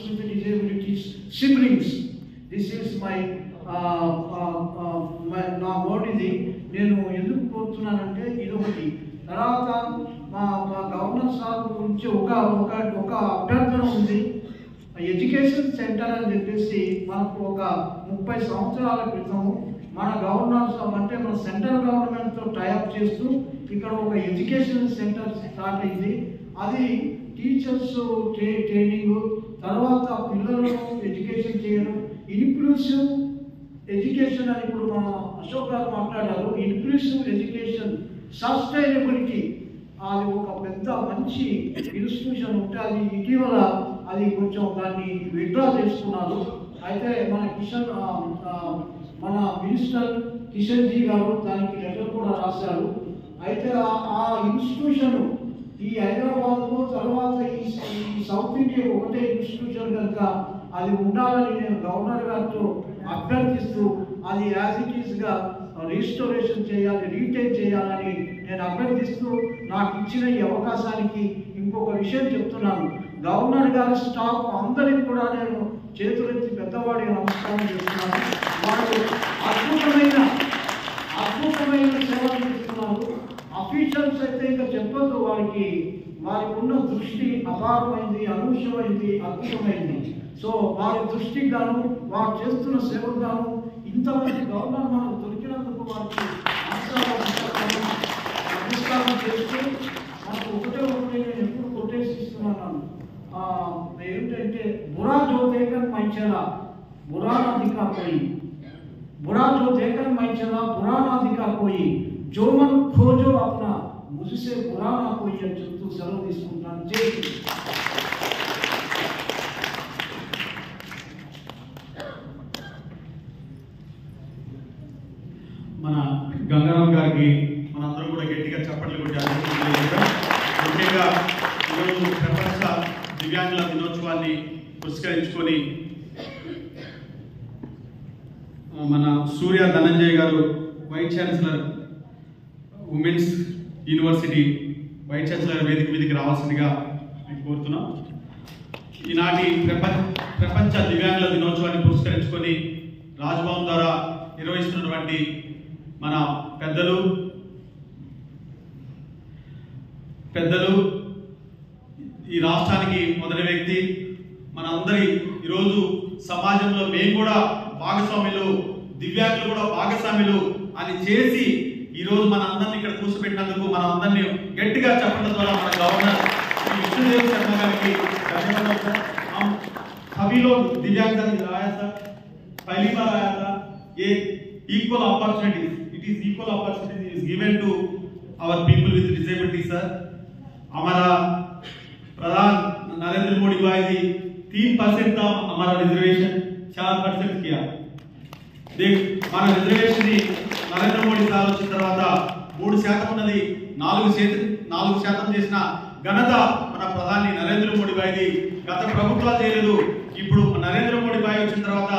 with disabilities, siblings. This is my నా ఓడిది నేను ఎందుకు కోరుతున్నానంటే ఇది ఒకటి. తర్వాత మా గవర్నర్ సార్ గురించి ఒక అభ్యర్థన ఉంది. ఎడ్యుకేషన్ సెంటర్ అని చెప్పేసి మనకు ఒక 30 సంవత్సరాల క్రితం మన గవర్నర్ అంటే మన సెంట్రల్ గవర్నమెంట్తో టైఅప్ చేస్తూ ఇక్కడ ఒక ఎడ్యుకేషన్ సెంటర్ స్టార్ట్ అయింది. అది టీచర్స్ ట్రైనింగ్, తర్వాత పిల్లలను ఎడ్యుకేషన్ చేయడం, ఇన్క్లూసివ్ ఎడ్యుకేషన్ అని ఇప్పుడు మన అశోక్ గారు మాట్లాడారు. ఇన్క్లూసివ్ ఎడ్యుకేషన్, సస్టైనబిలిటీ, అది ఒక పెద్ద మంచి ఇన్స్టిట్యూషన్ ఉంటే అది ఇటీవల అది కొంచెం దాన్ని విత్డ్రా చేసుకున్నారు. అయితే మన మినిస్టర్ కిషన్ జీ గారు దానికి లెటర్ కూడా రాశారు. అయితే ఆ ఇన్స్టిట్యూషన్ ఈ హైదరాబాద్లో తర్వాత ఈ సౌత్ ఇండియా ఒకటే ఇన్స్టిట్యూషన్ కనుక అది ఉండాలని నేను గవర్నర్ గారితో అభ్యర్థిస్తూ అది యాజ్ ఇట్ ఈస్గా రీస్టోరేషన్ చేయాలి, రీటైన్ చేయాలని నేను అభ్యర్థిస్తూ నాకు ఇచ్చిన ఈ అవకాశానికి ఇంకొక విషయం చెప్తున్నాను. గవర్నర్ గారి స్టాఫ్ అందరికీ కూడా నేను చేతులెత్తి పెద్దవాడి నమస్కారం చేస్తున్నాను. వాళ్ళు అద్భుతమైన సేవలు చేస్తున్నారు. అఫీషియల్స్ అయితే ఇంకా చెప్పొద్దు, వారికి ఉన్న దృష్టి అపారమైంది, అనూహ్యమైంది, అద్భుతమైంది. సో వారి దృష్టికి గాను వారు చేస్తున్న సేవకు గాను ఇంతమంది గవర్నర్ మనకు దొరికినందుకు వారికి నమస్కారం చేస్తూ మనకు ఒకటే నేను ఎప్పుడు కొట్టేసి ఇస్తున్నాను. ఏమిటంటే बुरा जो देखकर मैं चला बुरा ना दिखा कोई, बुरा जो देखकर मैं चला बुरा ना दिखा कोई, जो मन खोजो अपना मुझसे बुरा ना कोई అని చెప్తూ సెలవు తీసుకుంటాను. జై మన గంగారాం గారికి మనందరం కూడా గట్టిగా చప్పట్లు కొట్టాలి. ముఖ్యంగా ఈరోజు ప్రపంచ దివ్యాంగుల దినోత్సవాన్ని పురస్కరించుకొని మన సూర్య ధనంజయ్ గారు vice chancellor women's university vice chancellor వేదిక మీదకి రావాల్సిందిగా నేను కోరుతున్నాం. ఈనాటి ప్రపంచ దివ్యాంగుల దినోత్సవాన్ని పురస్కరించుకొని రాజ్భవన్ ద్వారా నిర్వహిస్తున్నటువంటి మన పెద్దలు ఈ రాష్ట్రానికి మొదటి వ్యక్తి, మనందరి ఈరోజు సమాజంలో మేము కూడా భాగస్వాములు, దివ్యాంగులు కూడా భాగస్వాములు అని చేసి ఈరోజు మన అందరినీ ఇక్కడ కూర్చోబెట్టినందుకు మన అందరినీ గట్టిగా చెప్పడం ద్వారా మన గవర్నర్ విష్ణుదేవ్ శర్మ గారికి ధన్యవాదాలు సార్. सभी लोग दिव्यांगता आया था, पहली बार आया था. ये equal opportunities, it is equal opportunities is given to our people with disability sir. हमारा प्रधान नरेंद्र मोदी भाई जी 3% था हमारा रिजर्वेशन 4% किया. देख మన రిజర్వేషన్ ని నరేంద్ర మోడీ సార్ వచ్చిన తర్వాత 3% ఉన్నది 4% చేసిన ఘనత మన ప్రధాని నరేంద్ర మోడీ భాయ్ది. గత ప్రభుత్వాలు చేయలేదు. ఇప్పుడు నరేంద్ర మోడీ భాయ్ వచ్చిన తర్వాత